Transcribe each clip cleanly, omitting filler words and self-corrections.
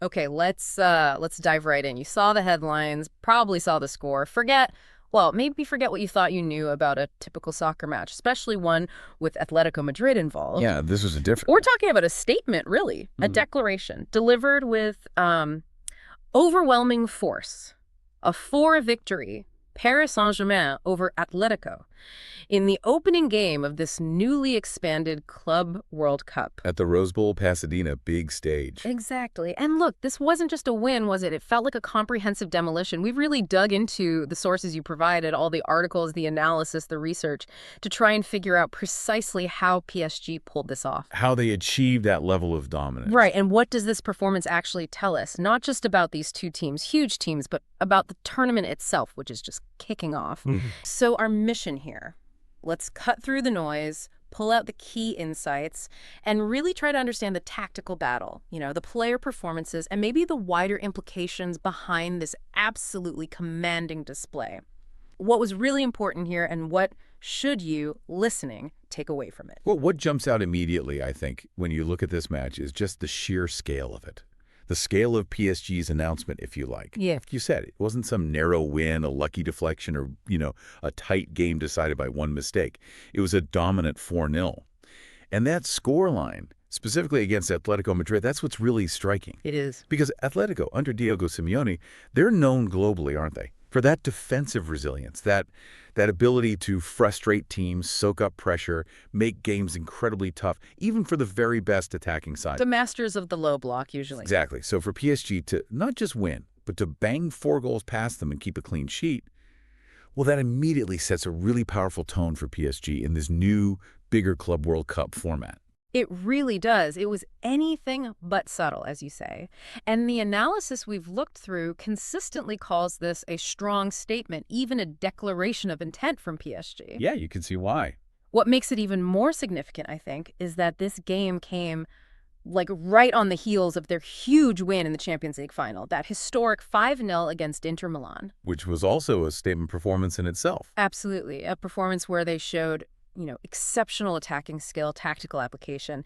Okay, let's dive right in. You saw the headlines, probably saw the score. Maybe forget what you thought you knew about a typical soccer match, especially one with Atletico Madrid involved. Yeah, this was a different We're one. talking about a statement, really, a Mhm. declaration delivered with overwhelming force. A 4 victory, Paris Saint-Germain over Atletico in the opening game of this newly expanded Club World Cup. At the Rose Bowl, Pasadena, big stage. Exactly. And look, this wasn't just a win, was it? It felt like a comprehensive demolition. We've really dug into the sources you provided, all the articles, the analysis, the research, to try and figure out precisely how PSG pulled this off. How they achieved that level of dominance. Right. And what does this performance actually tell us? Not just about these two teams, huge teams, but about the tournament itself, which is just kicking off. So our mission here, let's cut through the noise, pull out the key insights, and really try to understand the tactical battle, the player performances, and maybe the wider implications behind this absolutely commanding display. What was really important here, and what should you, listening, take away from it? Well, what jumps out immediately, I think, when you look at this match is just the sheer scale of it. The scale of PSG's announcement, if you like. Yeah. Like you said, it wasn't some narrow win, a lucky deflection, or, a tight game decided by one mistake. It was a dominant 4-0. And that scoreline, specifically against Atletico Madrid, that's what's really striking. It is. Because Atletico, under Diego Simeone, they're known globally, aren't they? For that defensive resilience, that ability to frustrate teams, soak up pressure, make games incredibly tough, even for the very best attacking side. The masters of the low block, usually. Exactly. So for PSG to not just win, but to bang 4 goals past them and keep a clean sheet, well, that immediately sets a really powerful tone for PSG in this new, bigger Club World Cup format. It really does. It was anything but subtle, as you say. And the analysis we've looked through consistently calls this a strong statement, even a declaration of intent from PSG. Yeah, you can see why. What makes it even more significant, I think, is that this game came right on the heels of their huge win in the Champions League final, that historic 5-0 against Inter Milan. Which was also a statement performance in itself. Absolutely. A performance where they showed exceptional attacking skill, tactical application.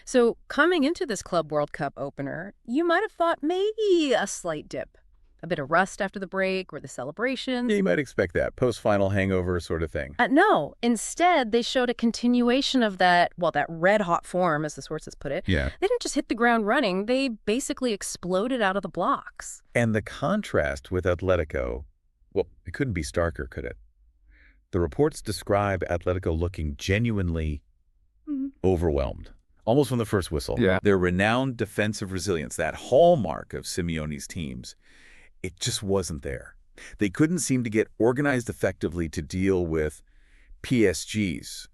So coming into this Club World Cup opener, you might have thought maybe a slight dip, a bit of rust after the break or the celebrations. Yeah, you might expect that, post-final hangover sort of thing. No, instead, they showed a continuation of that red-hot form, as the sources put it. Yeah. They didn't just hit the ground running, they basically exploded out of the blocks. And the contrast with Atletico, well, it couldn't be starker, could it? The reports describe Atletico looking genuinely overwhelmed, almost from the first whistle. Yeah. Their renowned defensive resilience, that hallmark of Simeone's teams, it just wasn't there. They couldn't seem to get organized effectively to deal with PSG's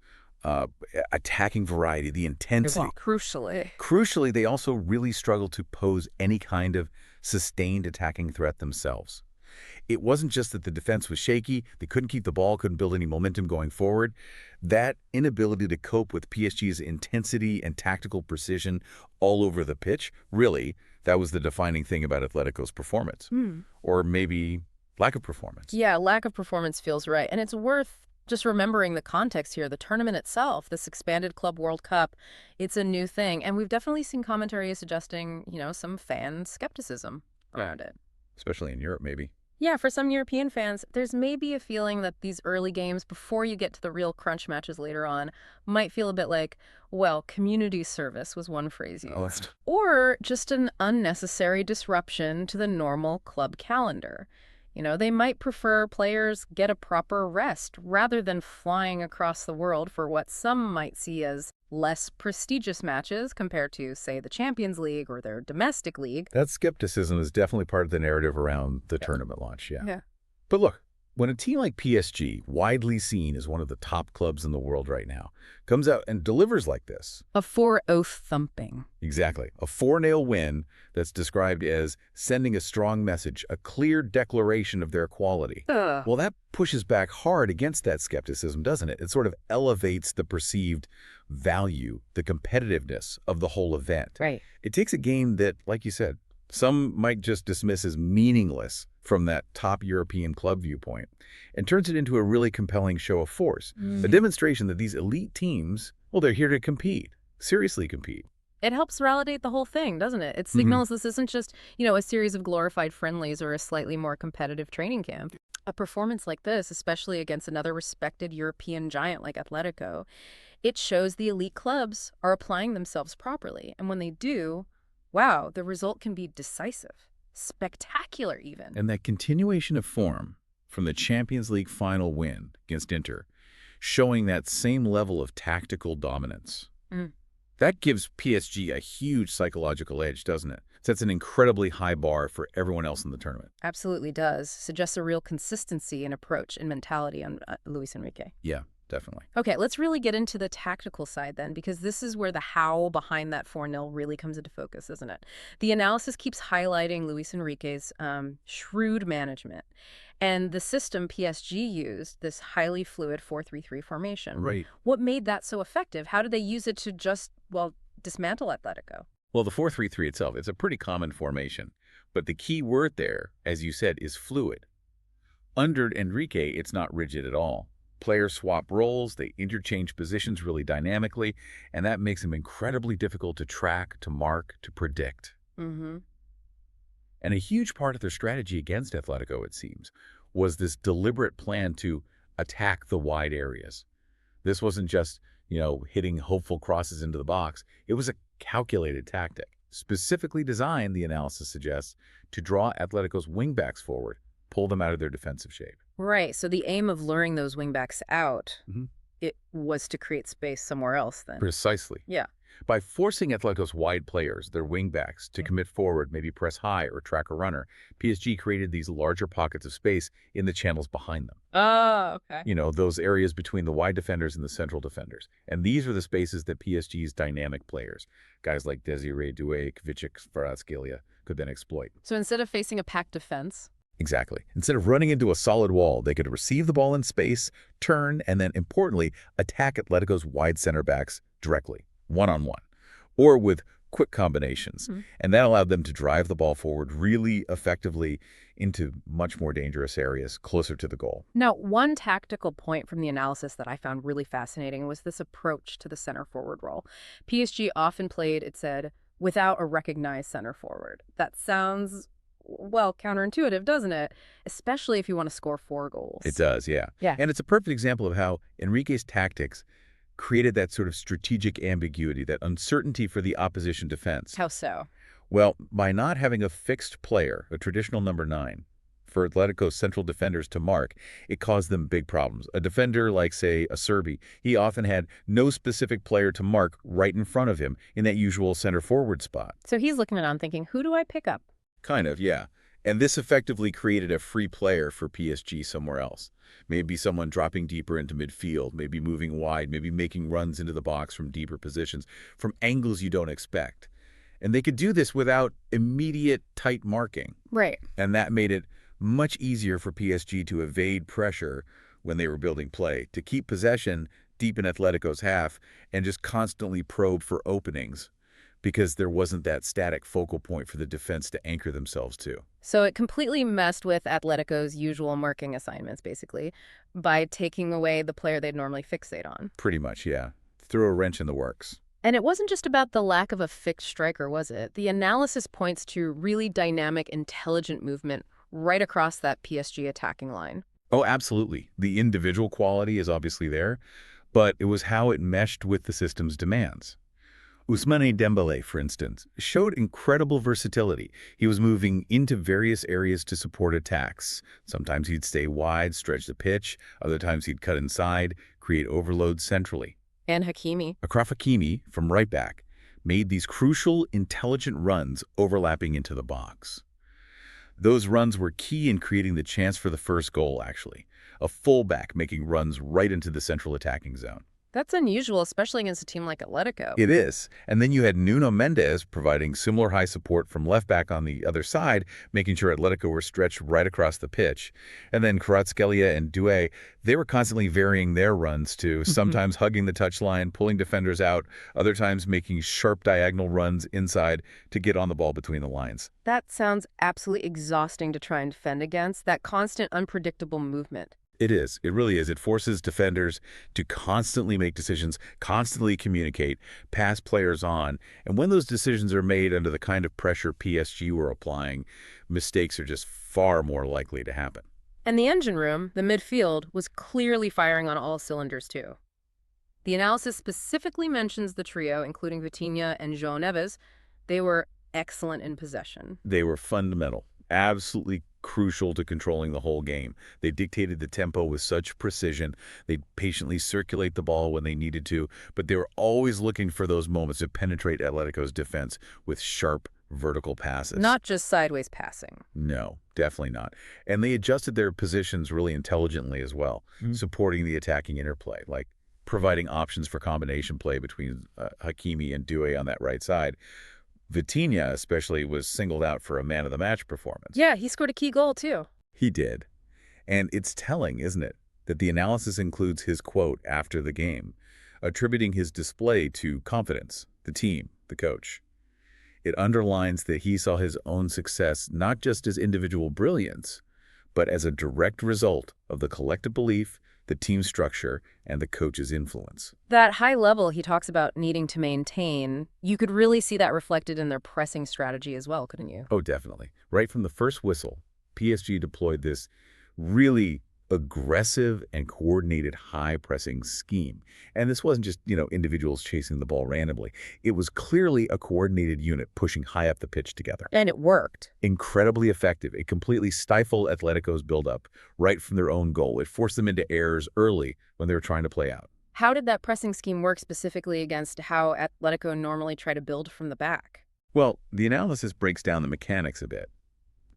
attacking variety, the intensity. Well, crucially. Crucially, they also really struggled to pose any kind of sustained attacking threat themselves. It wasn't just that the defense was shaky, they couldn't keep the ball, couldn't build any momentum going forward. That inability to cope with PSG's intensity and tactical precision all over the pitch, really, that was the defining thing about Atletico's performance. Or maybe lack of performance. Yeah, lack of performance feels right. And it's worth just remembering the context here. The tournament itself, this expanded Club World Cup, it's a new thing. And we've definitely seen commentary suggesting, some fan skepticism around it. Especially in Europe, maybe. Yeah, for some European fans, there's maybe a feeling that these early games, before you get to the real crunch matches later on, might feel a bit like, well, community service was one phrase used. Or just an unnecessary disruption to the normal club calendar. They might prefer players get a proper rest rather than flying across the world for what some might see as less prestigious matches compared to, say, the Champions League or their domestic league. That skepticism is definitely part of the narrative around the tournament launch, Yeah. But look, when a team like PSG, widely seen as one of the top clubs in the world right now, comes out and delivers like this. A 4-0 thumping. Exactly. A 4-0 win that's described as sending a strong message, a clear declaration of their quality. Well, that pushes back hard against that skepticism, doesn't it? It sort of elevates the perceived value, the competitiveness of the whole event. Right. It takes a game that, like you said, some might just dismiss as meaningless from that top European club viewpoint, and turns it into a really compelling show of force, a demonstration that these elite teams, well, they're here to compete, seriously compete. It helps validate the whole thing, doesn't it? It signals this isn't just, a series of glorified friendlies or a slightly more competitive training camp. A performance like this, especially against another respected European giant like Atletico, it shows the elite clubs are applying themselves properly. And when they do, wow, the result can be decisive, spectacular even. And that continuation of form from the Champions League final win against Inter, showing that same level of tactical dominance. That gives PSG a huge psychological edge, doesn't it? Sets an incredibly high bar for everyone else in the tournament. Absolutely does. Suggests a real consistency in approach and mentality on Luis Enrique. Yeah, definitely. Okay, let's really get into the tactical side then, because this is where the how behind that 4-0 really comes into focus, isn't it? The analysis keeps highlighting Luis Enrique's shrewd management. And the system PSG used, this highly fluid 4-3-3 formation. Right. What made that so effective? How did they use it to just, dismantle Atletico? Well, the 4-3-3 itself, it's a pretty common formation. But the key word there, as you said, is fluid. Under Enrique, it's not rigid at all. Players swap roles, they interchange positions really dynamically, and that makes them incredibly difficult to track, to mark, to predict. And a huge part of their strategy against Atletico, it seems, was this deliberate plan to attack the wide areas. This wasn't just, hitting hopeful crosses into the box. It was a calculated tactic, specifically designed, the analysis suggests, to draw Atletico's wingbacks forward, pull them out of their defensive shape. Right, so the aim of luring those wingbacks out, it was to create space somewhere else then. Precisely. Yeah. By forcing Atletico's wide players, their wingbacks, to commit forward, maybe press high or track a runner, PSG created these larger pockets of space in the channels behind them. Oh, okay. Those areas between the wide defenders and the central defenders. And these are the spaces that PSG's dynamic players, guys like Désiré Doué, Kvaratskhelia, could then exploit. So instead of facing a packed defense? Exactly. Instead of running into a solid wall, they could receive the ball in space, turn, and then, importantly, attack Atletico's wide center backs directly, one-on-one, or with quick combinations. And that allowed them to drive the ball forward really effectively into much more dangerous areas closer to the goal. Now, one tactical point from the analysis that I found really fascinating was this approach to the center forward role. PSG often played, it said, without a recognized center forward. That sounds, counterintuitive, doesn't it? Especially if you want to score 4 goals. It does, yeah. And it's a perfect example of how Enrique's tactics created that sort of strategic ambiguity, that uncertainty for the opposition defense. How so? Well, by not having a fixed player, a traditional number 9, for Atletico's central defenders to mark, it caused them big problems. A defender like, say, Acerbi, he often had no specific player to mark right in front of him in that usual center forward spot. So he's looking around thinking, who do I pick up? Kind of, yeah. And this effectively created a free player for PSG somewhere else. Maybe someone dropping deeper into midfield, maybe moving wide, maybe making runs into the box from deeper positions, from angles you don't expect. And they could do this without immediate tight marking. Right. And that made it much easier for PSG to evade pressure when they were building play, to keep possession deep in Atletico's half and just constantly probe for openings, because there wasn't that static focal point for the defense to anchor themselves to. So it completely messed with Atletico's usual marking assignments, basically, by taking away the player they'd normally fixate on. Pretty much, yeah. Throw a wrench in the works. And it wasn't just about the lack of a fixed striker, was it? The analysis points to really dynamic, intelligent movement right across that PSG attacking line. Oh, absolutely. The individual quality is obviously there, but it was how it meshed with the system's demands. Ousmane Dembélé, for instance, showed incredible versatility. He was moving into various areas to support attacks. Sometimes he'd stay wide, stretch the pitch. Other times he'd cut inside, create overload centrally. And Hakimi. Achraf Hakimi, from right back, made these crucial, intelligent runs overlapping into the box. Those runs were key in creating the chance for the first goal, actually. A fullback making runs right into the central attacking zone. That's unusual, especially against a team like Atletico. It is. And then you had Nuno Mendes providing similar high support from left back on the other side, making sure Atletico were stretched right across the pitch. And then Kvaratskhelia and Doué, they were constantly varying their runs too, sometimes hugging the touchline, pulling defenders out, other times making sharp diagonal runs inside to get on the ball between the lines. That sounds absolutely exhausting to try and defend against, that constant, unpredictable movement. It is. It really is. It forces defenders to constantly make decisions, constantly communicate, pass players on. And when those decisions are made under the kind of pressure PSG were applying, mistakes are just far more likely to happen. And the engine room, the midfield, was clearly firing on all cylinders too. The analysis specifically mentions the trio, including Vitinha and João Neves. They were excellent in possession. They were fundamental, absolutely crucial to controlling the whole game. They dictated the tempo with such precision. They'd patiently circulate the ball when they needed to, but they were always looking for those moments to penetrate Atletico's defense with sharp vertical passes. Not just sideways passing. No, definitely not. And they adjusted their positions really intelligently as well, supporting the attacking interplay, like providing options for combination play between Hakimi and Doué on that right side. Vitinha especially was singled out for a man-of-the-match performance. Yeah, he scored a key goal too. He did. And it's telling, isn't it, that the analysis includes his quote after the game, attributing his display to confidence, the team, the coach. It underlines that he saw his own success not just as individual brilliance, but as a direct result of the collective belief, the team structure, and the coach's influence. That high level he talks about needing to maintain, you could really see that reflected in their pressing strategy as well, couldn't you? Oh, definitely. Right from the first whistle, PSG deployed this really aggressive and coordinated high-pressing scheme. And this wasn't just, individuals chasing the ball randomly. It was clearly a coordinated unit pushing high up the pitch together. And it worked. Incredibly effective. It completely stifled Atletico's buildup right from their own goal. It forced them into errors early when they were trying to play out. How did that pressing scheme work specifically against how Atletico normally try to build from the back? Well, the analysis breaks down the mechanics a bit.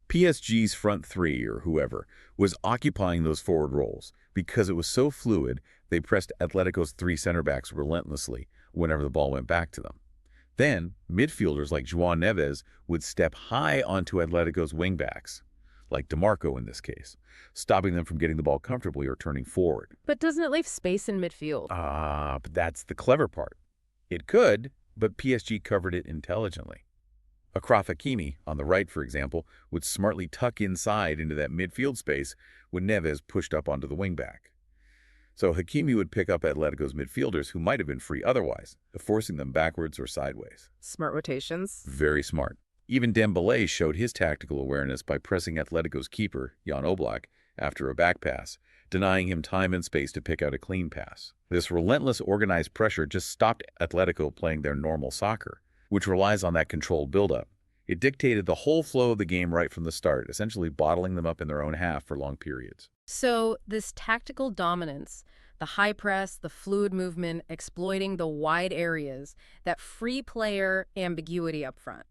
PSG's front three, or whoever, was occupying those forward roles. Because it was so fluid, they pressed Atletico's three center-backs relentlessly whenever the ball went back to them. Then, midfielders like João Neves would step high onto Atletico's wingbacks, like DeMarco in this case, stopping them from getting the ball comfortably or turning forward. But doesn't it leave space in midfield? But that's the clever part. It could, but PSG covered it intelligently. Achraf Hakimi, on the right, for example, would smartly tuck inside into that midfield space when Neves pushed up onto the wingback. So Hakimi would pick up Atletico's midfielders who might have been free otherwise, forcing them backwards or sideways. Smart rotations. Very smart. Even Dembélé showed his tactical awareness by pressing Atletico's keeper, Jan Oblak, after a back pass, denying him time and space to pick out a clean pass. This relentless organized pressure just stopped Atletico playing their normal soccer, which relies on that controlled buildup. It dictated the whole flow of the game right from the start, essentially bottling them up in their own half for long periods. So this tactical dominance, the high press, the fluid movement, exploiting the wide areas, that free player ambiguity up front.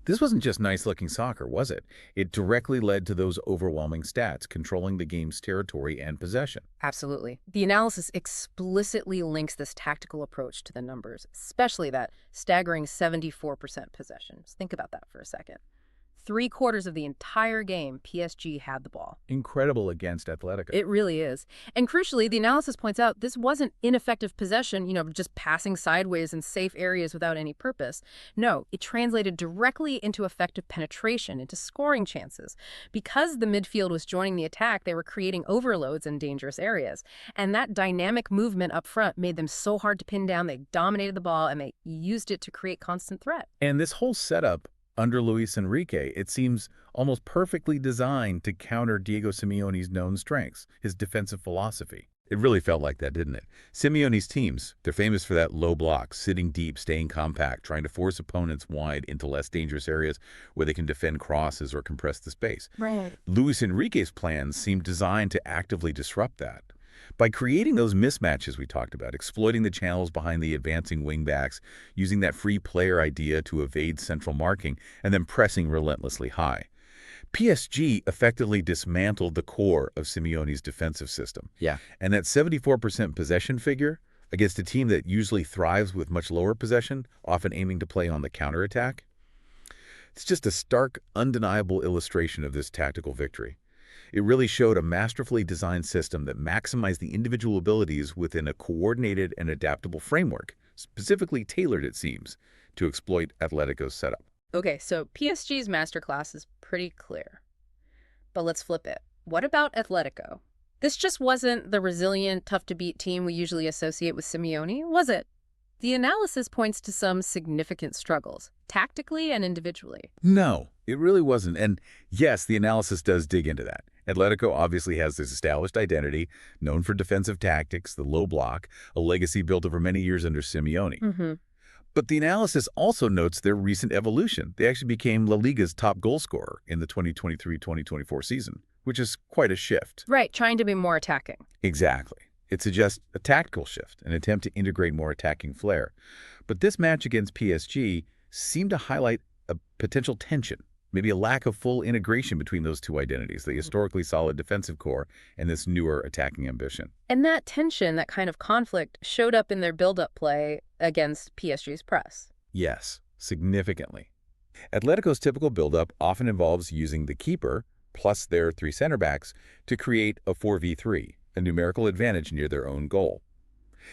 This wasn't just nice-looking soccer, was it? It directly led to those overwhelming stats, controlling the game's territory and possession. Absolutely. The analysis explicitly links this tactical approach to the numbers, especially that staggering 74% possession. Just think about that for a second. 3/4 of the entire game, PSG had the ball. Incredible against Atletico. It really is. And crucially, the analysis points out this wasn't ineffective possession, just passing sideways in safe areas without any purpose. No, it translated directly into effective penetration, into scoring chances. Because the midfield was joining the attack, they were creating overloads in dangerous areas. And that dynamic movement up front made them so hard to pin down. They dominated the ball, and they used it to create constant threat. And this whole setup under Luis Enrique, it seems almost perfectly designed to counter Diego Simeone's known strengths, his defensive philosophy. It really felt like that, didn't it? Simeone's teams, they're famous for that low block, sitting deep, staying compact, trying to force opponents wide into less dangerous areas where they can defend crosses or compress the space. Right. Luis Enrique's plans seem designed to actively disrupt that. By creating those mismatches we talked about, exploiting the channels behind the advancing wingbacks, using that free player idea to evade central marking, and then pressing relentlessly high, PSG effectively dismantled the core of Simeone's defensive system. Yeah. And that 74% possession figure against a team that usually thrives with much lower possession, often aiming to play on the counterattack, it's just a stark, undeniable illustration of this tactical victory. It really showed a masterfully designed system that maximized the individual abilities within a coordinated and adaptable framework, specifically tailored, it seems, to exploit Atletico's setup. Okay, so PSG's masterclass is pretty clear. But let's flip it. What about Atletico? This just wasn't the resilient, tough-to-beat team we usually associate with Simeone, was it? The analysis points to some significant struggles, tactically and individually. No, it really wasn't. And yes, the analysis does dig into that. Atletico obviously has this established identity, known for defensive tactics, the low block, a legacy built over many years under Simeone. But the analysis also notes their recent evolution. They actually became La Liga's top goal scorer in the 2023-2024 season, which is quite a shift. Right, trying to be more attacking. Exactly. It suggests a tactical shift, an attempt to integrate more attacking flair. But this match against PSG seemed to highlight a potential tension, maybe a lack of full integration between those two identities, the historically solid defensive core and this newer attacking ambition. And that tension, that kind of conflict, showed up in their build-up play against PSG's press. Yes, significantly. Atletico's typical build-up often involves using the keeper, plus their three center backs, to create a 4v3, a numerical advantage near their own goal.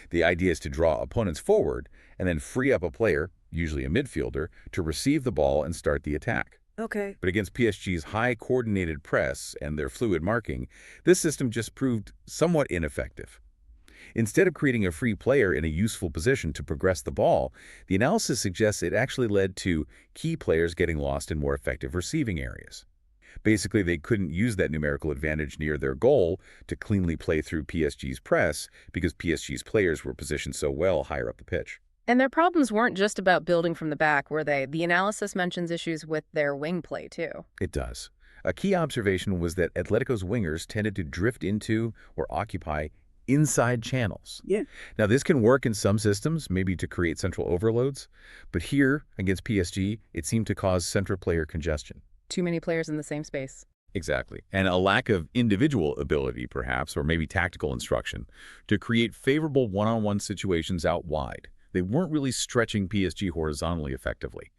The idea is to draw opponents forward and then free up a player, usually a midfielder, to receive the ball and start the attack. Okay. But against PSG's high coordinated press and their fluid marking, this system just proved somewhat ineffective. Instead of creating a free player in a useful position to progress the ball, the analysis suggests it actually led to key players getting lost in more effective receiving areas. Basically, they couldn't use that numerical advantage near their goal to cleanly play through PSG's press because PSG's players were positioned so well higher up the pitch. And their problems weren't just about building from the back, were they? The analysis mentions issues with their wing play, too. It does. A key observation was that Atletico's wingers tended to drift into or occupy inside channels. Yeah. Now, this can work in some systems, maybe to create central overloads, but here, against PSG, it seemed to cause central player congestion. Too many players in the same space. Exactly. And a lack of individual ability, perhaps, or maybe tactical instruction, to create favorable one-on-one situations out wide. They weren't really stretching PSG horizontally effectively.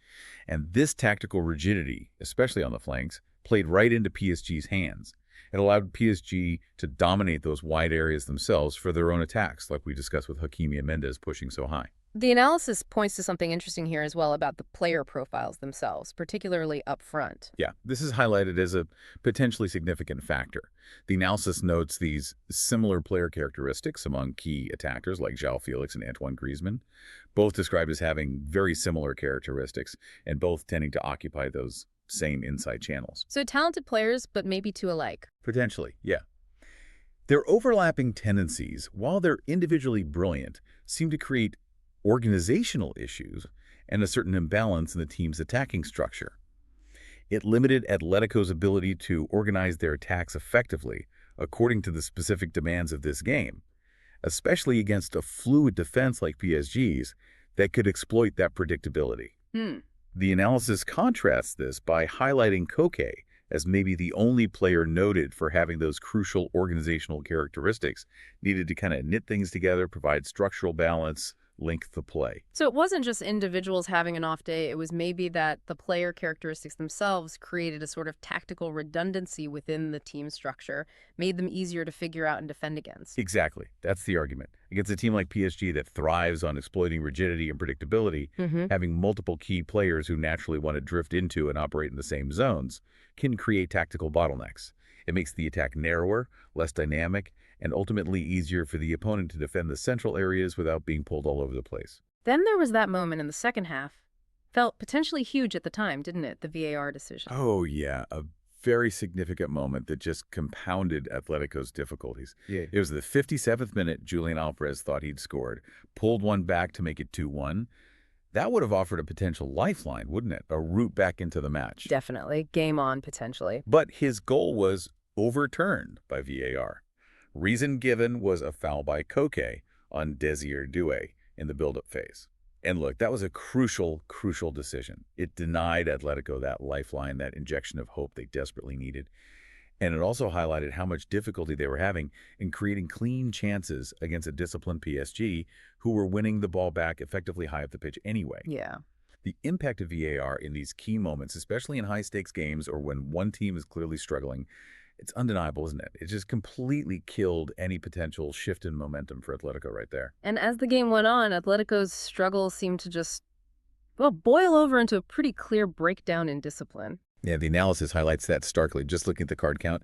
And this tactical rigidity, especially on the flanks, played right into PSG's hands. It allowed PSG to dominate those wide areas themselves for their own attacks, like we discussed with Hakimi and Mendes pushing so high. The analysis points to something interesting here as well about the player profiles themselves, particularly up front. Yeah, this is highlighted as a potentially significant factor. The analysis notes these similar player characteristics among key attackers like João Felix and Antoine Griezmann, both described as having very similar characteristics and both tending to occupy those same inside channels. So talented players, but maybe too alike. Potentially, yeah. Their overlapping tendencies, while they're individually brilliant, seem to create organizational issues and a certain imbalance in the team's attacking structure. It limited Atletico's ability to organize their attacks effectively according to the specific demands of this game, especially against a fluid defense like PSG's that could exploit that predictability. The analysis contrasts this by highlighting Koke as maybe the only player noted for having those crucial organizational characteristics needed to kind of knit things together, provide structural balance, link the play. So it wasn't just individuals having an off day, it was maybe that the player characteristics themselves created a sort of tactical redundancy within the team structure, made them easier to figure out and defend against. Exactly. That's the argument. Against a team like PSG that thrives on exploiting rigidity and predictability, having multiple key players who naturally want to drift into and operate in the same zones can create tactical bottlenecks. It makes the attack narrower, less dynamic, and ultimately easier for the opponent to defend the central areas without being pulled all over the place. Then there was that moment in the second half. Felt potentially huge at the time, didn't it? The VAR decision. Oh, yeah. A very significant moment that just compounded Atletico's difficulties. Yeah. It was the 57th minute Julian Alvarez thought he'd scored, pulled one back to make it 2-1. That would have offered a potential lifeline, wouldn't it? A route back into the match. Definitely. Game on, potentially. But his goal was overturned by VAR. Reason given was a foul by Koke on Désiré Doué in the build-up phase. And look, that was a crucial, crucial decision. It denied Atletico that lifeline, that injection of hope they desperately needed. And it also highlighted how much difficulty they were having in creating clean chances against a disciplined PSG who were winning the ball back effectively high up the pitch anyway. Yeah. The impact of VAR in these key moments, especially in high-stakes games or when one team is clearly struggling, it's undeniable, isn't it? It just completely killed any potential shift in momentum for Atletico right there. And as the game went on, Atletico's struggles seemed to just, well, boil over into a pretty clear breakdown in discipline. Yeah, the analysis highlights that starkly. Just looking at the card count,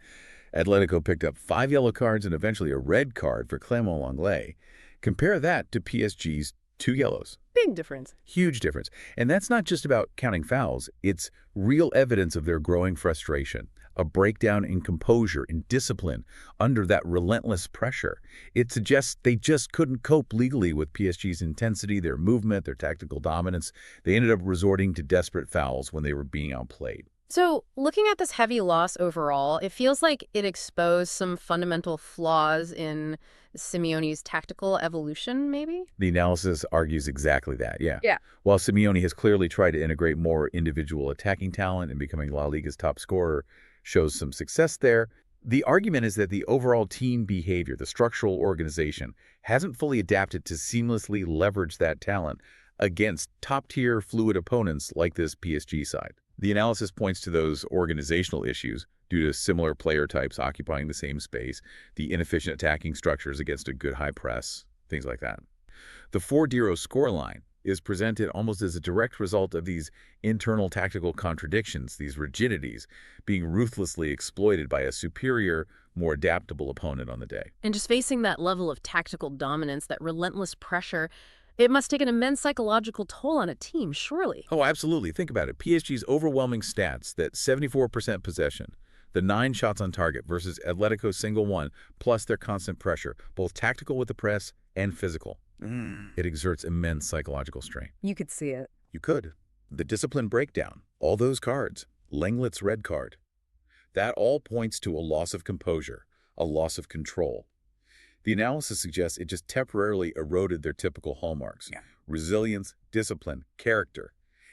Atletico picked up 5 yellow cards and eventually a red card for Clément Lenglet. Compare that to PSG's 2 yellows. Big difference. Huge difference. And that's not just about counting fouls. It's real evidence of their growing frustration, a breakdown in composure, in discipline, under that relentless pressure. It suggests they just couldn't cope legally with PSG's intensity, their movement, their tactical dominance. They ended up resorting to desperate fouls when they were being outplayed. So, looking at this heavy loss overall, it feels like it exposed some fundamental flaws in Simeone's tactical evolution, maybe? The analysis argues exactly that, yeah. Yeah. While Simeone has clearly tried to integrate more individual attacking talent and becoming La Liga's top scorer shows some success there, the argument is that the overall team behavior, the structural organization, hasn't fully adapted to seamlessly leverage that talent against top-tier fluid opponents like this PSG side. The analysis points to those organizational issues due to similar player types occupying the same space, the inefficient attacking structures against a good high press, things like that. The 4-0 scoreline is presented almost as a direct result of these internal tactical contradictions, these rigidities, being ruthlessly exploited by a superior, more adaptable opponent on the day. And just facing that level of tactical dominance, that relentless pressure, it must take an immense psychological toll on a team, surely. Oh, absolutely. Think about it. PSG's overwhelming stats, that 74% possession, the 9 shots on target versus Atletico's single 1, plus their constant pressure, both tactical with the press and physical. It exerts immense psychological strain. You could see it. You could. The discipline breakdown, all those cards, Lenglet's red card, that all points to a loss of composure, a loss of control. The analysis suggests it just temporarily eroded their typical hallmarks. Yeah. Resilience, discipline, character.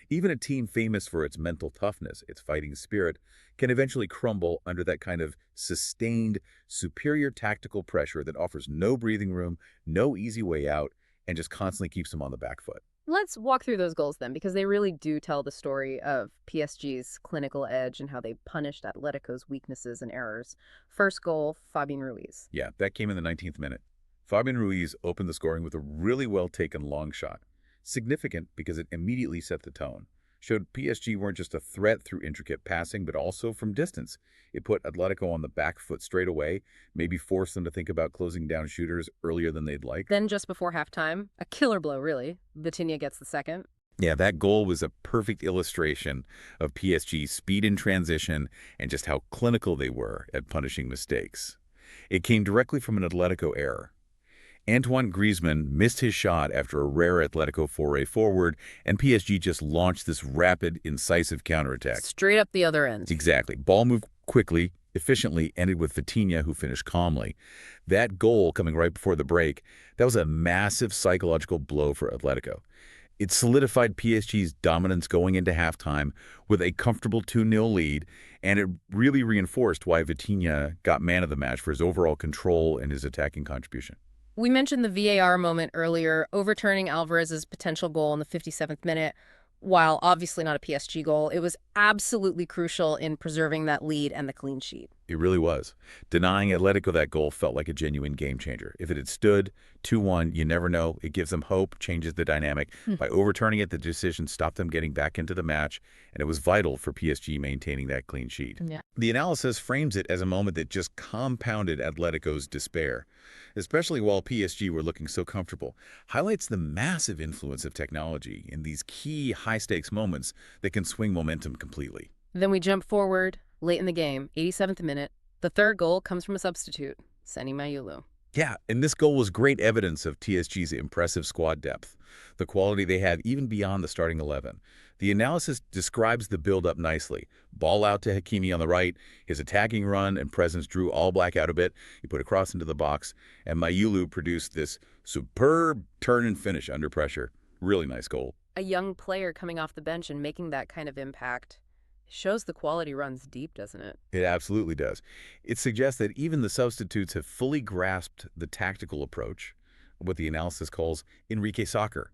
Even a team famous for its mental toughness, its fighting spirit, can eventually crumble under that kind of sustained, superior tactical pressure that offers no breathing room, no easy way out, and just constantly keeps them on the back foot. Let's walk through those goals then, because they really do tell the story of PSG's clinical edge and how they punished Atletico's weaknesses and errors. First goal, Fabián Ruiz. Yeah, that came in the 19th minute. Fabián Ruiz opened the scoring with a really well-taken long shot. Significant because it immediately set the tone. Showed PSG weren't just a threat through intricate passing, but also from distance. It put Atletico on the back foot straight away, maybe forced them to think about closing down shooters earlier than they'd like. Then just before halftime, a killer blow, really. Vitinha gets the second. Yeah, that goal was a perfect illustration of PSG's speed in transition and just how clinical they were at punishing mistakes. It came directly from an Atletico error. Antoine Griezmann missed his shot after a rare Atletico foray forward, and PSG just launched this rapid, incisive counterattack. Straight up the other end. Exactly. Ball moved quickly, efficiently, ended with Vitinha, who finished calmly. That goal coming right before the break, that was a massive psychological blow for Atletico. It solidified PSG's dominance going into halftime with a comfortable 2-0 lead, and it really reinforced why Vitinha got man of the match for his overall control and his attacking contribution. We mentioned the VAR moment earlier, overturning Alvarez's potential goal in the 57th minute. While obviously not a PSG goal, it was absolutely crucial in preserving that lead and the clean sheet. It really was. Denying Atletico that goal felt like a genuine game changer. If it had stood 2-1, you never know. It gives them hope, changes the dynamic. By overturning it, the decision stopped them getting back into the match, and it was vital for PSG maintaining that clean sheet. Yeah. The analysis frames it as a moment that just compounded Atletico's despair, especially while PSG were looking so comfortable. Highlights the massive influence of technology in these key high-stakes moments that can swing momentum completely. Then we jump forward, late in the game, 87th minute. The third goal comes from a substitute, Senny Mayulu. Yeah, and this goal was great evidence of TSG's impressive squad depth, the quality they have even beyond the starting 11. The analysis describes the build-up nicely. Ball out to Hakimi on the right, his attacking run and presence drew All Black out a bit. He put a cross into the box, and Mayulu produced this superb turn and finish under pressure. Really nice goal. A young player coming off the bench and making that kind of impact shows the quality runs deep, doesn't it? It absolutely does. It suggests that even the substitutes have fully grasped the tactical approach, what the analysis calls Enrique soccer.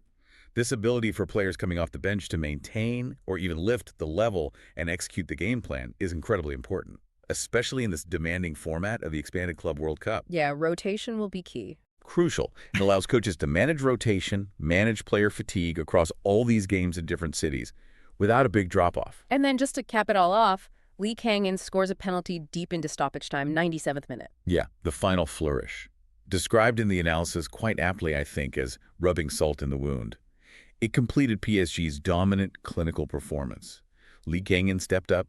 This ability for players coming off the bench to maintain or even lift the level and execute the game plan is incredibly important, especially in this demanding format of the expanded Club World Cup. Yeah, rotation will be key. Crucial. It allows coaches to manage rotation, manage player fatigue across all these games in different cities, without a big drop-off. And then just to cap it all off, Kang-in scores a penalty deep into stoppage time, 97th minute. Yeah, the final flourish. Described in the analysis quite aptly, I think, as rubbing salt in the wound. It completed PSG's dominant clinical performance. Kang-in stepped up,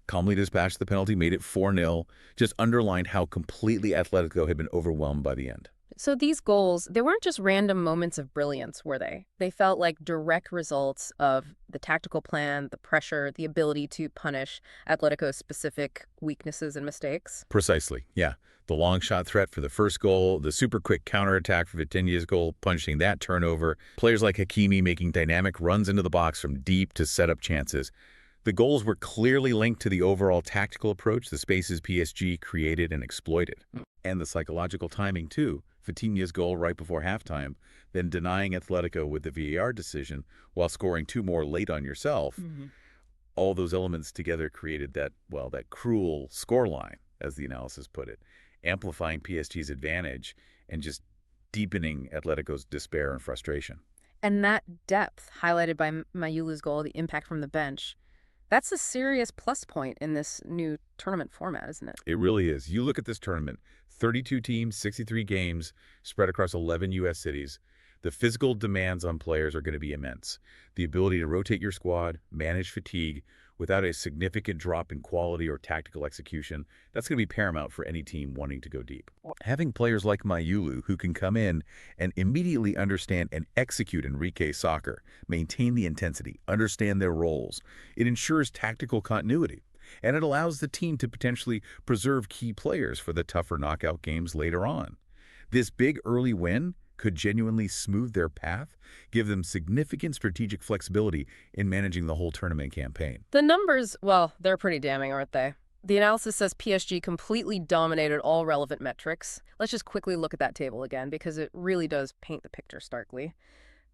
calmly dispatched the penalty, made it 4-0, just underlined how completely Atletico had been overwhelmed by the end. So these goals, they weren't just random moments of brilliance, were they? They felt like direct results of the tactical plan, the pressure, the ability to punish Atletico's specific weaknesses and mistakes. Precisely, yeah. The long shot threat for the first goal, the super quick counterattack for Vitinha's goal, punishing that turnover, players like Hakimi making dynamic runs into the box from deep to set up chances. The goals were clearly linked to the overall tactical approach, the spaces PSG created and exploited. And the psychological timing, too. Vitinha's goal right before halftime, then denying Atletico with the VAR decision while scoring 2 more late on yourself. All those elements together created that cruel scoreline, as the analysis put it, amplifying PSG's advantage and just deepening Atletico's despair and frustration. And that depth, highlighted by Mayulu's goal, the impact from the bench, that's a serious plus point in this new tournament format, isn't it? It really is. You look at this tournament, 32 teams, 63 games, spread across 11 U.S. cities. The physical demands on players are going to be immense. The ability to rotate your squad, manage fatigue, without a significant drop in quality or tactical execution, that's going to be paramount for any team wanting to go deep. Having players like Mayulu who can come in and immediately understand and execute Enrique soccer, maintain the intensity, understand their roles, it ensures tactical continuity. And it allows the team to potentially preserve key players for the tougher knockout games later on. This big early win could genuinely smooth their path, give them significant strategic flexibility in managing the whole tournament campaign. The numbers, well, they're pretty damning, aren't they? The analysis says PSG completely dominated all relevant metrics. Let's just quickly look at that table again, because it really does paint the picture starkly.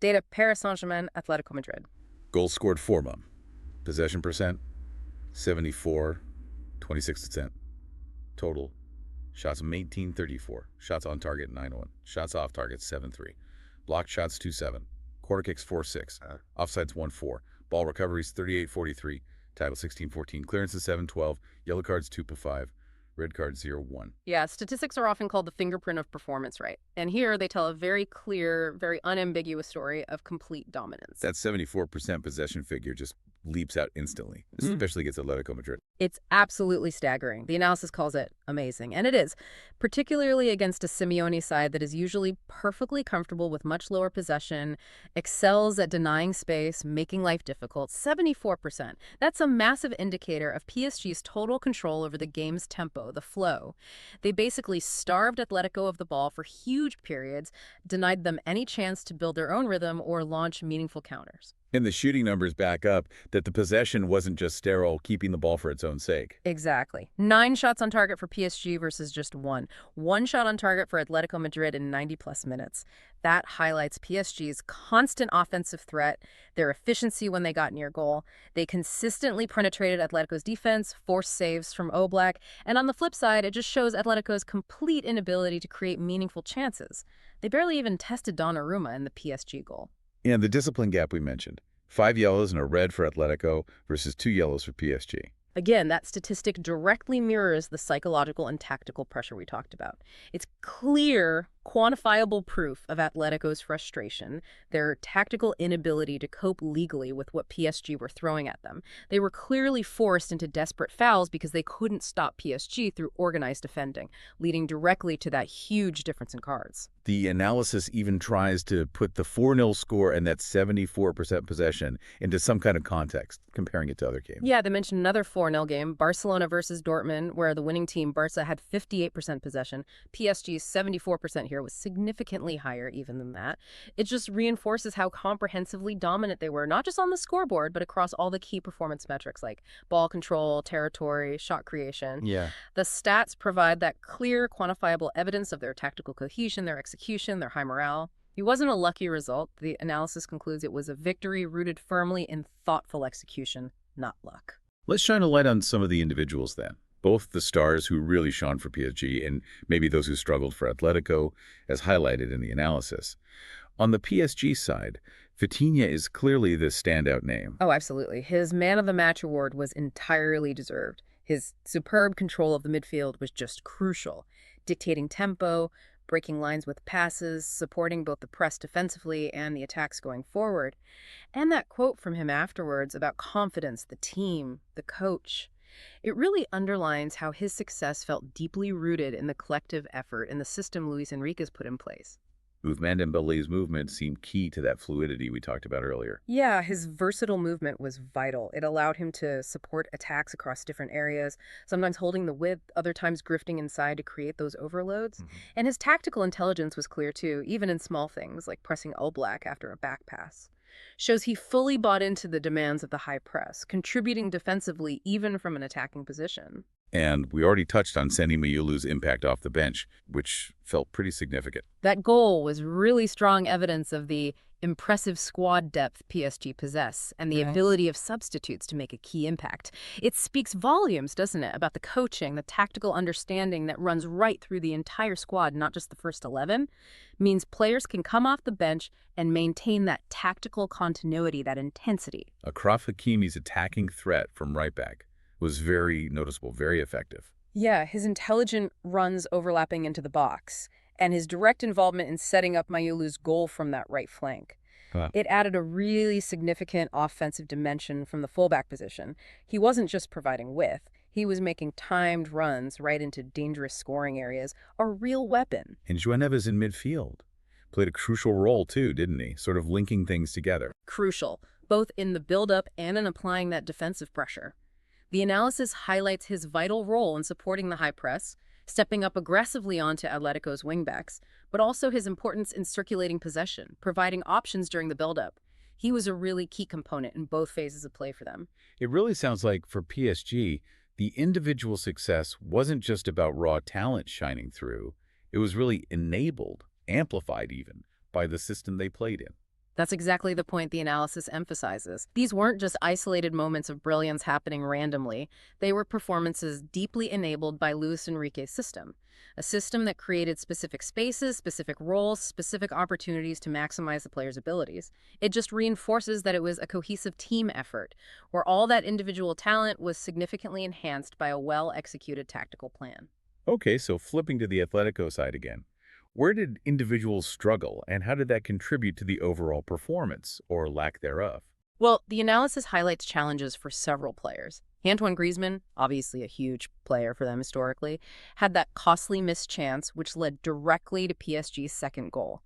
Data: Paris Saint-Germain, Atlético Madrid. Goals scored 4, Mom. Possession percent, 74, 26%. Total. Shots made 34. Shots on target 9-1. Shots off target 7-3. Blocked shots 2-7. Corner kicks 4-6. Offsides 1-4. Ball recoveries 38-43. Tackle 16-14. Clearances 7-12. Yellow cards 2-5. Red card 0-1. Yeah, statistics are often called the fingerprint of performance, right? And here they tell a very clear, very unambiguous story of complete dominance. That 74% possession figure just leaps out instantly, especially against Atlético Madrid. It's absolutely staggering. The analysis calls it amazing, and it is, particularly against a Simeone side that is usually perfectly comfortable with much lower possession, excels at denying space, making life difficult. 74%. That's a massive indicator of PSG's total control over the game's tempo, the flow. They basically starved Atletico of the ball for huge periods, denied them any chance to build their own rhythm or launch meaningful counters. And the shooting numbers back up that the possession wasn't just sterile, keeping the ball for its own sake. Exactly. 9 shots on target for PSG versus just 1. 1 shot on target for Atletico Madrid in 90-plus minutes. That highlights PSG's constant offensive threat, their efficiency when they got near goal. They consistently penetrated Atletico's defense, forced saves from Oblak, and on the flip side, it just shows Atletico's complete inability to create meaningful chances. They barely even tested Donnarumma in the PSG goal. And the discipline gap we mentioned. 5 yellows and a red for Atletico versus 2 yellows for PSG. Again, that statistic directly mirrors the psychological and tactical pressure we talked about. It's clear, quantifiable proof of Atletico's frustration, their tactical inability to cope legally with what PSG were throwing at them. They were clearly forced into desperate fouls because they couldn't stop PSG through organized defending, leading directly to that huge difference in cards. The analysis even tries to put the 4-0 score and that 74% possession into some kind of context, comparing it to other games. Yeah, they mentioned another 4-0 game, Barcelona versus Dortmund, where the winning team, Barca, had 58% possession. PSG's 74% here was significantly higher even than that. It just reinforces how comprehensively dominant they were, not just on the scoreboard, but across all the key performance metrics like ball control, territory, shot creation. Yeah. The stats provide that clear, quantifiable evidence of their tactical cohesion, their execution, their high morale. It wasn't a lucky result. The analysis concludes it was a victory rooted firmly in thoughtful execution, not luck. Let's shine a light on some of the individuals then. Both the stars who really shone for PSG and maybe those who struggled for Atletico, as highlighted in the analysis. On the PSG side, Vitinha is clearly the standout name. Oh, absolutely. His Man of the Match award was entirely deserved. His superb control of the midfield was just crucial, dictating tempo, breaking lines with passes, supporting both the press defensively and the attacks going forward. And that quote from him afterwards about confidence, the team, the coach. It really underlines how his success felt deeply rooted in the collective effort and the system Luis Enrique's put in place. Ousmane Dembélé's movement seemed key to that fluidity we talked about earlier. Yeah, his versatile movement was vital. It allowed him to support attacks across different areas, sometimes holding the width, other times grifting inside to create those overloads. And his tactical intelligence was clear too, even in small things like pressing Oblak after a back pass. Shows he fully bought into the demands of the high press, contributing defensively even from an attacking position. And we already touched on Senny Mayulu's impact off the bench, which felt pretty significant. That goal was really strong evidence of the impressive squad depth PSG possess and the ability of substitutes to make a key impact. It speaks volumes, doesn't it, about the coaching, the tactical understanding that runs right through the entire squad, not just the first 11. Means players can come off the bench and maintain that tactical continuity, that intensity. Achraf Hakimi's attacking threat from right back was very noticeable, very effective. Yeah, his intelligent runs overlapping into the box, and his direct involvement in setting up Mayulu's goal from that right flank. It added a really significant offensive dimension from the fullback position. He wasn't just providing width, he was making timed runs right into dangerous scoring areas, a real weapon. And João Neves in midfield played a crucial role too, didn't he? Sort of linking things together. Crucial, both in the build-up and in applying that defensive pressure. The analysis highlights his vital role in supporting the high press, stepping up aggressively onto Atletico's wingbacks, but also his importance in circulating possession, providing options during the build-up. He was a really key component in both phases of play for them. It really sounds like for PSG, the individual success wasn't just about raw talent shining through. It was really enabled, amplified even, by the system they played in. That's exactly the point the analysis emphasizes. These weren't just isolated moments of brilliance happening randomly. They were performances deeply enabled by Luis Enrique's system, a system that created specific spaces, specific roles, specific opportunities to maximize the player's abilities. It just reinforces that it was a cohesive team effort, where all that individual talent was significantly enhanced by a well-executed tactical plan. Okay, so flipping to the Atletico side again. Where did individuals struggle, and how did that contribute to the overall performance, or lack thereof? Well, the analysis highlights challenges for several players. Antoine Griezmann, obviously a huge player for them historically, had that costly missed chance, which led directly to PSG's second goal.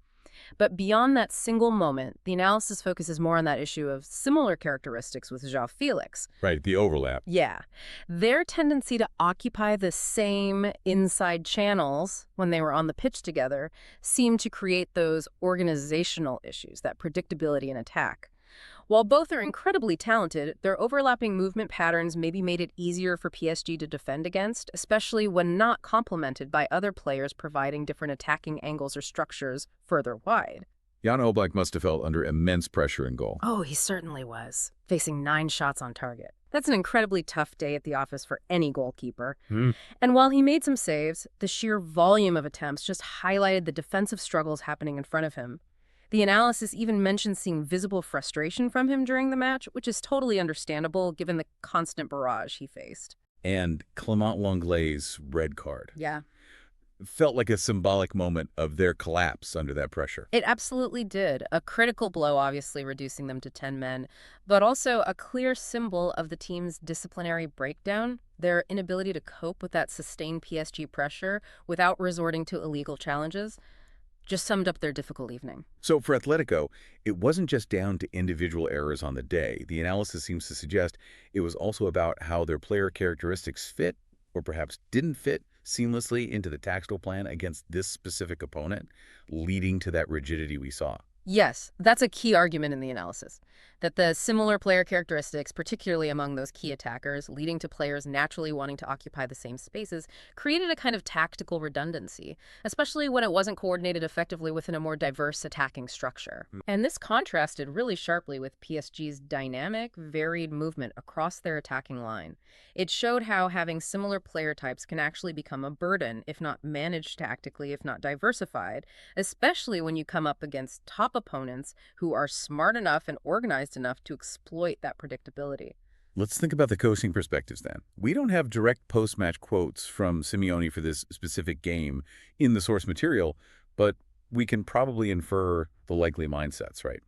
But beyond that single moment, the analysis focuses more on that issue of similar characteristics with João Felix. Right, the overlap. Yeah. Their tendency to occupy the same inside channels when they were on the pitch together seemed to create those organizational issues, that predictability in attack. While both are incredibly talented, their overlapping movement patterns maybe made it easier for PSG to defend against, especially when not complemented by other players providing different attacking angles or structures further wide. Jan Oblak must have felt under immense pressure in goal. Oh, he certainly was, facing 9 shots on target. That's an incredibly tough day at the office for any goalkeeper. And while he made some saves, the sheer volume of attempts just highlighted the defensive struggles happening in front of him. The analysis even mentions seeing visible frustration from him during the match, which is totally understandable given the constant barrage he faced. And Clément Lenglet's red card. Yeah. Felt like a symbolic moment of their collapse under that pressure. It absolutely did. A critical blow, obviously, reducing them to 10 men, but also a clear symbol of the team's disciplinary breakdown, their inability to cope with that sustained PSG pressure without resorting to illegal challenges. Just summed up their difficult evening. So for Atletico, it wasn't just down to individual errors on the day. The analysis seems to suggest it was also about how their player characteristics fit, or perhaps didn't fit, seamlessly into the tactical plan against this specific opponent, leading to that rigidity we saw. Yes, that's a key argument in the analysis, that the similar player characteristics, particularly among those key attackers, leading to players naturally wanting to occupy the same spaces, created a kind of tactical redundancy, especially when it wasn't coordinated effectively within a more diverse attacking structure. And this contrasted really sharply with PSG's dynamic, varied movement across their attacking line. It showed how having similar player types can actually become a burden, if not managed tactically, if not diversified, especially when you come up against top top opponents who are smart enough and organized enough to exploit that predictability. Let's think about the coaching perspectives then. We don't have direct post-match quotes from Simeone for this specific game in the source material, but we can probably infer the likely mindsets, right?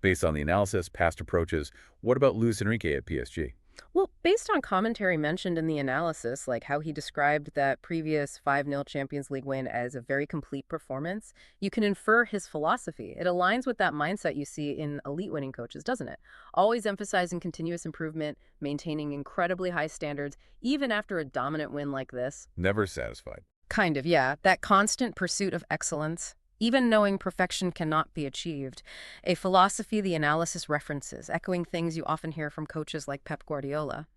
Based on the analysis, past approaches, what about Luis Enrique at PSG? Well, based on commentary mentioned in the analysis, like how he described that previous 5-0 Champions League win as a very complete performance, you can infer his philosophy. It aligns with that mindset you see in elite winning coaches, doesn't it? Always emphasizing continuous improvement, maintaining incredibly high standards, even after a dominant win like this. Never satisfied. Kind of, yeah. That constant pursuit of excellence. Even knowing perfection cannot be achieved. A philosophy the analysis references, echoing things you often hear from coaches like Pep Guardiola.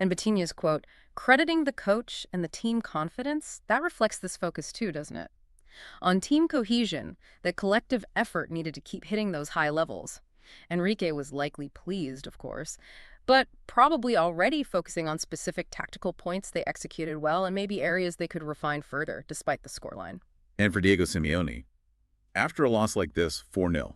And Vitinha's quote, crediting the coach and the team confidence, that reflects this focus too, doesn't it? On team cohesion, the collective effort needed to keep hitting those high levels. Enrique was likely pleased, of course, but probably already focusing on specific tactical points they executed well and maybe areas they could refine further, despite the scoreline. And for Diego Simeone, after a loss like this, 4-0,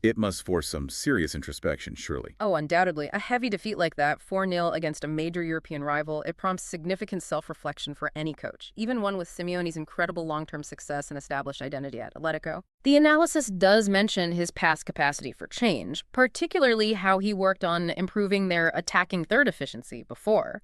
it must force some serious introspection, surely. Oh, undoubtedly. A heavy defeat like that, 4-0 against a major European rival, it prompts significant self-reflection for any coach, even one with Simeone's incredible long-term success and established identity at Atletico. The analysis does mention his past capacity for change, particularly how he worked on improving their attacking third efficiency before.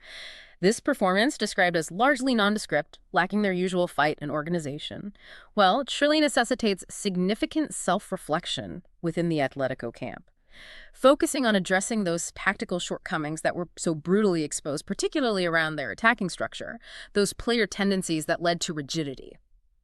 This performance, described as largely nondescript, lacking their usual fight and organization, well, it surely necessitates significant self-reflection within the Atletico camp. Focusing on addressing those tactical shortcomings that were so brutally exposed, particularly around their attacking structure, those player tendencies that led to rigidity.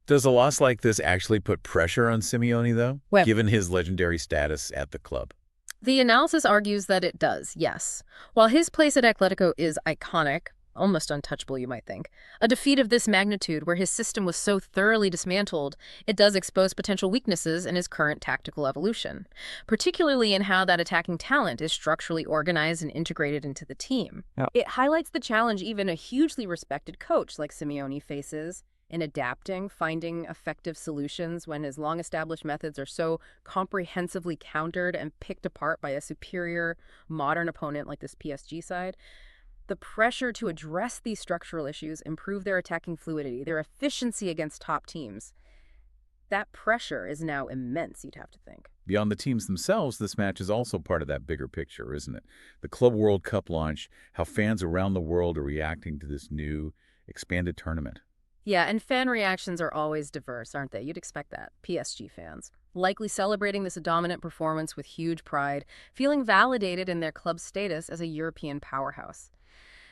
Does a loss like this actually put pressure on Simeone, though, Well, given his legendary status at the club? The analysis argues that it does, yes. While his place at Atletico is iconic, almost untouchable, you might think, a defeat of this magnitude where his system was so thoroughly dismantled, it does expose potential weaknesses in his current tactical evolution, particularly in how that attacking talent is structurally organized and integrated into the team. Yeah. It highlights the challenge even a hugely respected coach like Simeone faces in adapting, finding effective solutions when his long-established methods are so comprehensively countered and picked apart by a superior modern opponent like this PSG side. The pressure to address these structural issues, improve their attacking fluidity, their efficiency against top teams, that pressure is now immense, you'd have to think. Beyond the teams themselves, this match is also part of that bigger picture, isn't it? The Club World Cup launch, how fans around the world are reacting to this new, expanded tournament. Yeah, and fan reactions are always diverse, aren't they? You'd expect that. PSG fans, likely celebrating this dominant performance with huge pride, feeling validated in their club's status as a European powerhouse.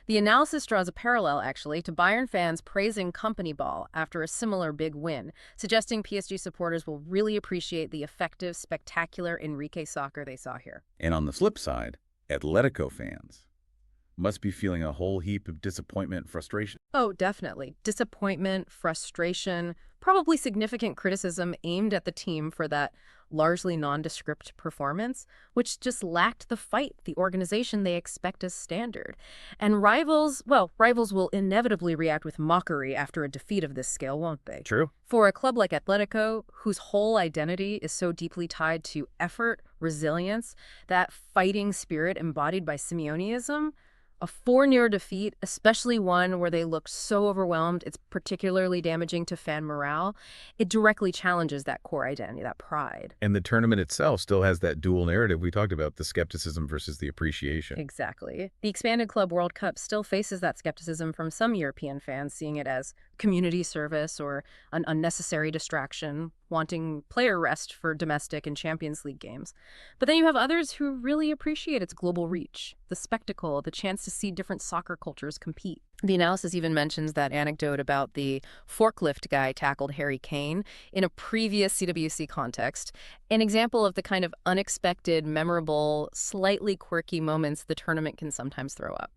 The analysis draws a parallel, actually, to Bayern fans praising company ball after a similar big win, suggesting PSG supporters will really appreciate the effective, spectacular Enrique soccer they saw here. And on the flip side, Atletico fans must be feeling a whole heap of disappointment and frustration. Oh, definitely. Disappointment, frustration, probably significant criticism aimed at the team for that largely nondescript performance, which just lacked the fight, the organization they expect as standard. And rivals will inevitably react with mockery after a defeat of this scale, won't they? True. For a club like Atletico, whose whole identity is so deeply tied to effort, resilience, that fighting spirit embodied by Simeoneism, a 4-0 defeat, especially one where they looked so overwhelmed, it's particularly damaging to fan morale. It directly challenges that core identity, that pride. And the tournament itself still has that dual narrative we talked about, the skepticism versus the appreciation. Exactly. The expanded Club World Cup still faces that skepticism from some European fans, seeing it as community service or an unnecessary distraction, wanting player rest for domestic and Champions League games. But then you have others who really appreciate its global reach, the spectacle, the chance to see different soccer cultures compete. The analysis even mentions that anecdote about the forklift guy tackled Harry Kane in a previous CWC context, an example of the kind of unexpected, memorable, slightly quirky moments the tournament can sometimes throw up.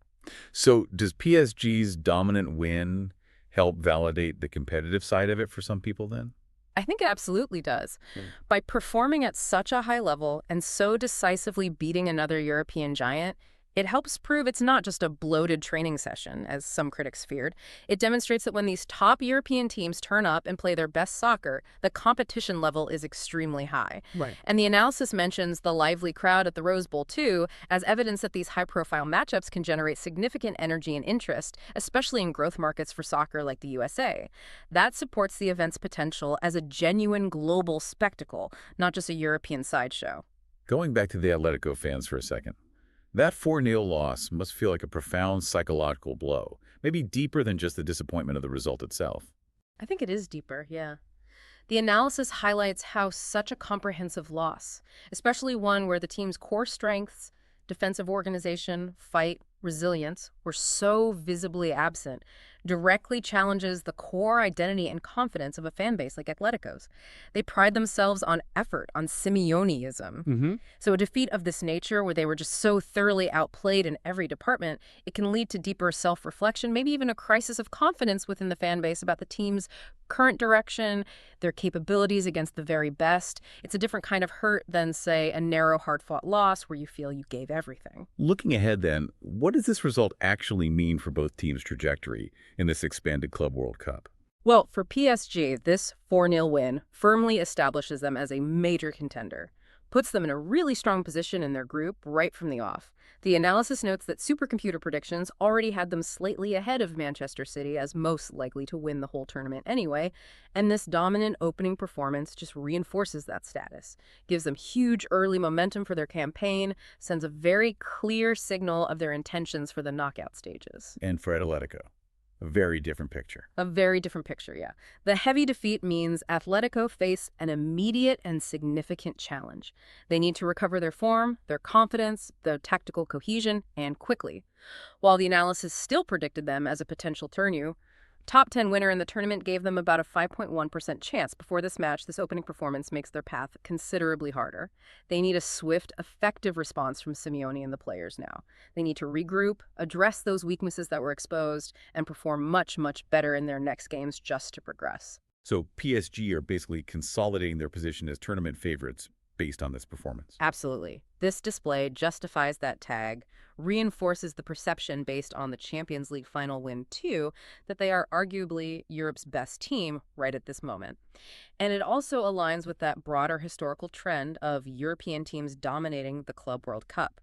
So does PSG's dominant win help validate the competitive side of it for some people then? I think it absolutely does. By performing at such a high level and so decisively beating another European giant, It helps prove it's not just a bloated training session, as some critics feared. It demonstrates that when these top European teams turn up and play their best soccer, the competition level is extremely high. Right. And the analysis mentions the lively crowd at the Rose Bowl, too, as evidence that these high-profile matchups can generate significant energy and interest, especially in growth markets for soccer like the USA. That supports the event's potential as a genuine global spectacle, not just a European sideshow. Going back to the Atletico fans for a second. That 4-0 loss must feel like a profound psychological blow, maybe deeper than just the disappointment of the result itself. I think it is deeper, yeah. The analysis highlights how such a comprehensive loss, especially one where the team's core strengths, defensive organization, fight, resilience, were so visibly absent, directly challenges the core identity and confidence of a fan base like Atletico's. They pride themselves on effort, on Simeoneism. So a defeat of this nature, where they were just so thoroughly outplayed in every department, it can lead to deeper self-reflection, maybe even a crisis of confidence within the fan base about the team's current direction, their capabilities against the very best. It's a different kind of hurt than, say, a narrow, hard-fought loss where you feel you gave everything. Looking ahead then, what does this result actually mean for both teams' trajectory in this expanded Club World Cup? Well, for PSG, this 4-0 win firmly establishes them as a major contender, puts them in a really strong position in their group right from the off. The analysis notes that supercomputer predictions already had them slightly ahead of Manchester City as most likely to win the whole tournament anyway, and this dominant opening performance just reinforces that status, gives them huge early momentum for their campaign, sends a very clear signal of their intentions for the knockout stages. And for Atletico, a very different picture. A very different picture, yeah. The heavy defeat means Atletico face an immediate and significant challenge. They need to recover their form, their confidence, their tactical cohesion, and quickly. While the analysis still predicted them as a potential tournue, top 10 winner in the tournament gave them about a 5.1% chance. Before this match, this opening performance makes their path considerably harder. They need a swift, effective response from Simeone and the players now. They need to regroup, address those weaknesses that were exposed, and perform much, much better in their next games just to progress. So PSG are basically consolidating their position as tournament favorites based on this performance. Absolutely. This display justifies that tag, reinforces the perception based on the Champions League final win, too, that they are arguably Europe's best team right at this moment. And it also aligns with that broader historical trend of European teams dominating the Club World Cup.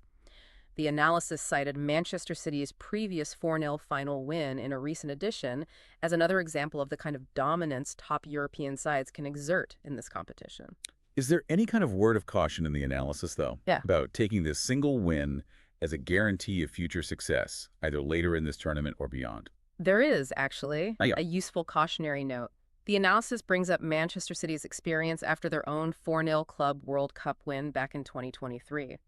The analysis cited Manchester City's previous 4-0 final win in a recent edition as another example of the kind of dominance top European sides can exert in this competition. Is there any kind of word of caution in the analysis, though, about taking this single win as a guarantee of future success, either later in this tournament or beyond? There is, actually, a useful cautionary note. The analysis brings up Manchester City's experience after their own 4-0 Club World Cup win back in 2023.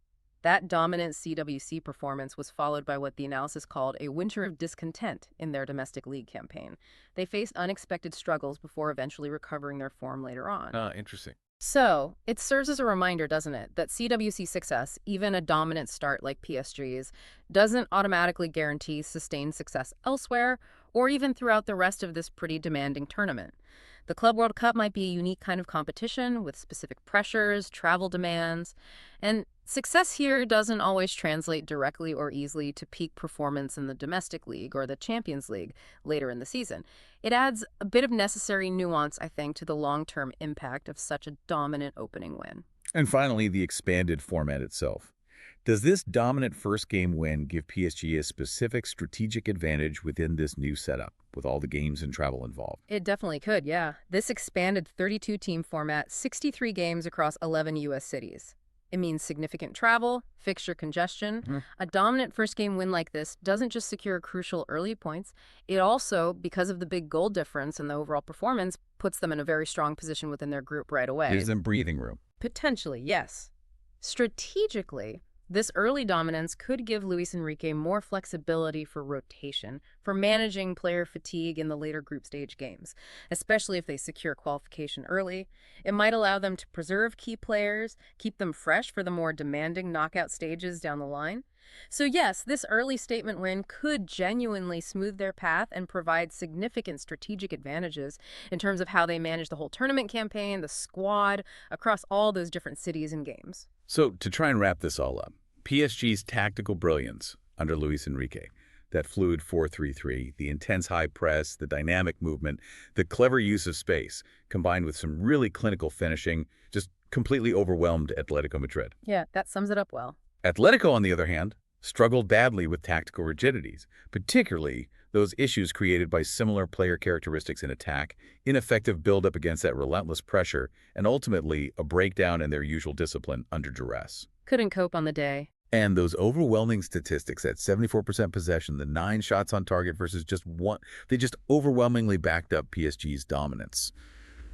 That dominant CWC performance was followed by what the analysis called a winter of discontent in their domestic league campaign. They faced unexpected struggles before eventually recovering their form later on. Interesting. So, it serves as a reminder, doesn't it, that CWC success, even a dominant start like PSG's, doesn't automatically guarantee sustained success elsewhere or even throughout the rest of this pretty demanding tournament. The Club World Cup might be a unique kind of competition with specific pressures, travel demands, and success here doesn't always translate directly or easily to peak performance in the domestic league or the Champions League later in the season. It adds a bit of necessary nuance, I think, to the long-term impact of such a dominant opening win. And finally, the expanded format itself. Does this dominant first-game win give PSG a specific strategic advantage within this new setup, with all the games and travel involved? It definitely could, yeah. This expanded 32-team format, 63 games across 11 U.S. cities. It means significant travel, fixture congestion. A dominant first-game win like this doesn't just secure crucial early points. It also, because of the big goal difference in the overall performance, puts them in a very strong position within their group right away. Gives them breathing room. Potentially, yes. Strategically, this early dominance could give Luis Enrique more flexibility for rotation, for managing player fatigue in the later group stage games, especially if they secure qualification early. It might allow them to preserve key players, keep them fresh for the more demanding knockout stages down the line. So yes, this early statement win could genuinely smooth their path and provide significant strategic advantages in terms of how they manage the whole tournament campaign, the squad, across all those different cities and games. So, to try and wrap this all up, PSG's tactical brilliance under Luis Enrique, that fluid 4-3-3, the intense high press, the dynamic movement, the clever use of space, combined with some really clinical finishing, just completely overwhelmed Atletico Madrid. Yeah, that sums it up well. Atletico, on the other hand, struggled badly with tactical rigidities, particularly those issues created by similar player characteristics in attack, ineffective build-up against that relentless pressure, and ultimately a breakdown in their usual discipline under duress. Couldn't cope on the day. And those overwhelming statistics at 74% possession, the 9 shots on target versus just 1, they just overwhelmingly backed up PSG's dominance.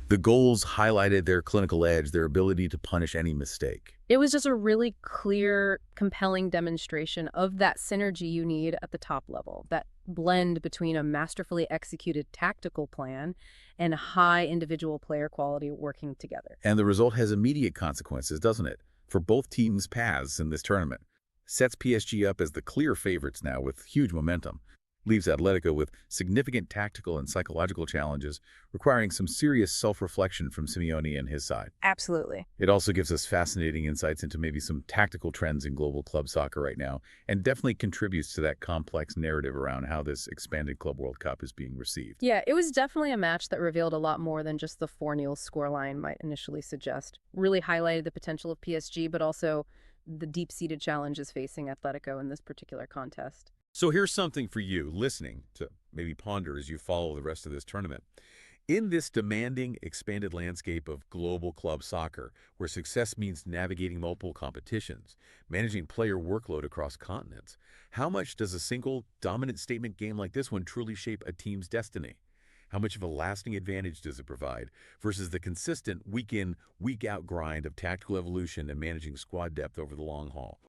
The goals highlighted their clinical edge, their ability to punish any mistake. It was just a really clear, compelling demonstration of that synergy you need at the top level, that blend between a masterfully executed tactical plan and high individual player quality working together. And the result has immediate consequences, doesn't it? For both teams' paths in this tournament. Sets PSG up as the clear favorites now with huge momentum. Leaves Atletico with significant tactical and psychological challenges, requiring some serious self-reflection from Simeone and his side. Absolutely. It also gives us fascinating insights into maybe some tactical trends in global club soccer right now, and definitely contributes to that complex narrative around how this expanded Club World Cup is being received. Yeah, it was definitely a match that revealed a lot more than just the 4-0 scoreline might initially suggest. Really highlighted the potential of PSG, but also the deep-seated challenges facing Atletico in this particular contest. So here's something for you, listening, to maybe ponder as you follow the rest of this tournament. In this demanding, expanded landscape of global club soccer, where success means navigating multiple competitions, managing player workload across continents, how much does a single, dominant statement game like this one truly shape a team's destiny? How much of a lasting advantage does it provide versus the consistent week-in, week-out grind of tactical evolution and managing squad depth over the long haul?